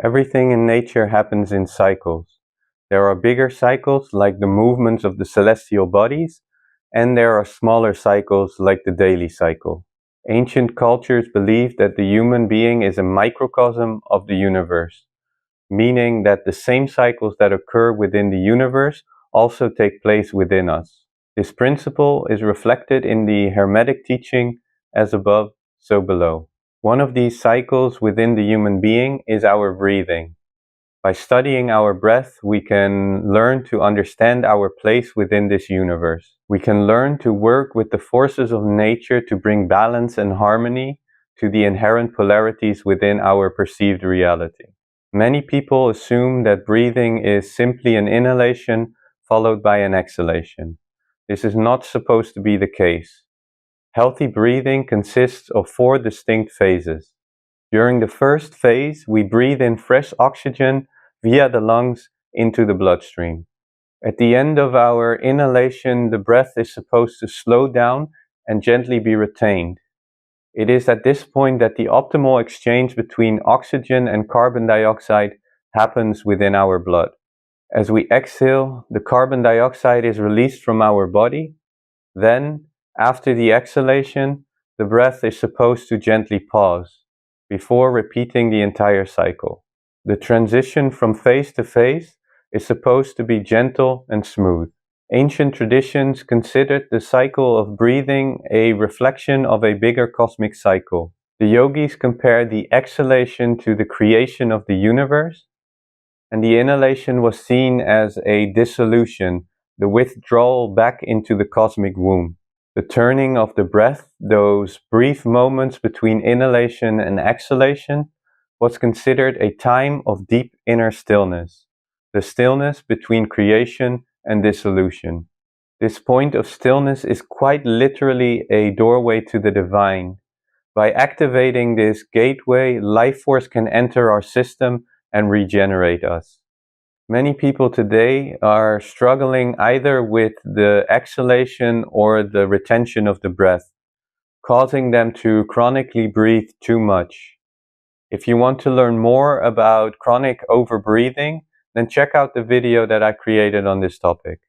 Everything in nature happens in cycles. There are bigger cycles like the movements of the celestial bodies, and there are smaller cycles like the daily cycle. Ancient cultures believed that the human being is a microcosm of the universe, meaning that the same cycles that occur within the universe also take place within us. This principle is reflected in the Hermetic teaching, as above, so below. One of these cycles within the human being is our breathing. By studying our breath, we can learn to understand our place within this universe. We can learn to work with the forces of nature to bring balance and harmony to the inherent polarities within our perceived reality. Many people assume that breathing is simply an inhalation followed by an exhalation. This is not supposed to be the case. Healthy breathing consists of 4 distinct phases. During the first phase, we breathe in fresh oxygen via the lungs into the bloodstream. At the end of our inhalation, the breath is supposed to slow down and gently be retained. It is at this point that the optimal exchange between oxygen and carbon dioxide happens within our blood. As we exhale, the carbon dioxide is released from our body. Then, after the exhalation, the breath is supposed to gently pause before repeating the entire cycle. The transition from phase to phase is supposed to be gentle and smooth. Ancient traditions considered the cycle of breathing a reflection of a bigger cosmic cycle. The yogis compared the exhalation to the creation of the universe, and the inhalation was seen as a dissolution, the withdrawal back into the cosmic womb. The turning of the breath, those brief moments between inhalation and exhalation, was considered a time of deep inner stillness, the stillness between creation and dissolution. This point of stillness is quite literally a doorway to the divine. By activating this gateway, life force can enter our system and regenerate us. Many people today are struggling either with the exhalation or the retention of the breath, causing them to chronically breathe too much. If you want to learn more about chronic overbreathing, then check out the video that I created on this topic.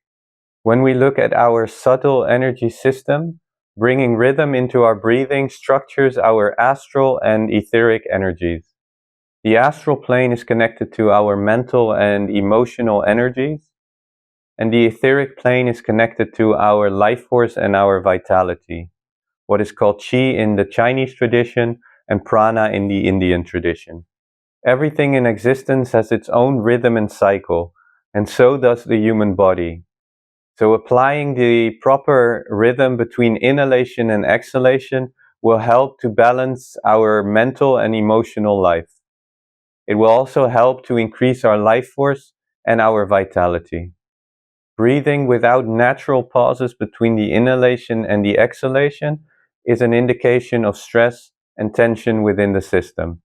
When we look at our subtle energy system, bringing rhythm into our breathing structures our astral and etheric energies. The astral plane is connected to our mental and emotional energies, and the etheric plane is connected to our life force and our vitality, what is called Qi in the Chinese tradition and Prana in the Indian tradition. Everything in existence has its own rhythm and cycle, and so does the human body. So applying the proper rhythm between inhalation and exhalation will help to balance our mental and emotional life. It will also help to increase our life force and our vitality. Breathing without natural pauses between the inhalation and the exhalation is an indication of stress and tension within the system.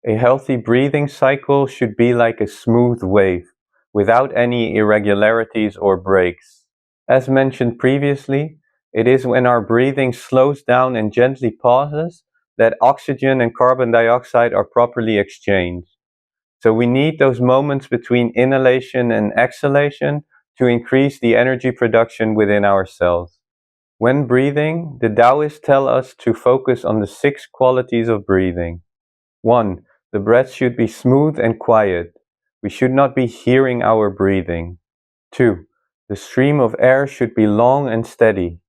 A healthy breathing cycle should be like a smooth wave, without any irregularities or breaks. As mentioned previously, it is when our breathing slows down and gently pauses that oxygen and carbon dioxide are properly exchanged. So we need those moments between inhalation and exhalation to increase the energy production within our cells. When breathing, the Taoists tell us to focus on the 6 qualities of breathing. 1. The breath should be smooth and quiet. We should not be hearing our breathing. 2. The stream of air should be long and steady.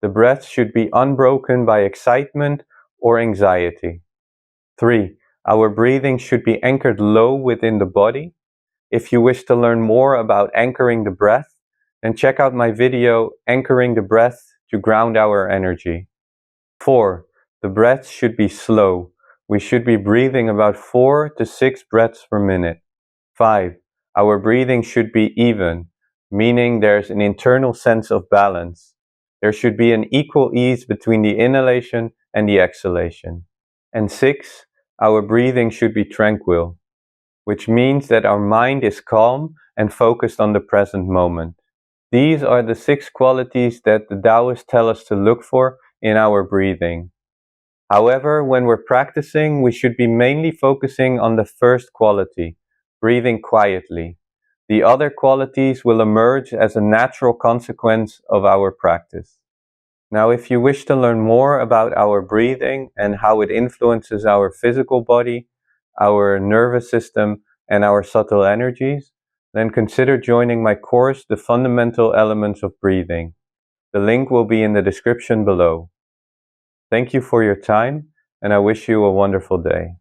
The breath should be unbroken by excitement or anxiety. 3. Our breathing should be anchored low within the body. If you wish to learn more about anchoring the breath, then check out my video, Anchoring the Breath to Ground Our Energy. 4. The breath should be slow. We should be breathing about 4 to 6 breaths per minute. 5. Our breathing should be even, meaning there's an internal sense of balance. There should be an equal ease between the inhalation and the exhalation. And 6. Our breathing should be tranquil, which means that our mind is calm and focused on the present moment. These are the 6 qualities that the Taoists tell us to look for in our breathing. However, when we're practicing, we should be mainly focusing on the first quality, breathing quietly. The other qualities will emerge as a natural consequence of our practice. Now, if you wish to learn more about our breathing and how it influences our physical body, our nervous system, and our subtle energies, then consider joining my course, The Fundamental Elements of Breathing. The link will be in the description below. Thank you for your time, and I wish you a wonderful day.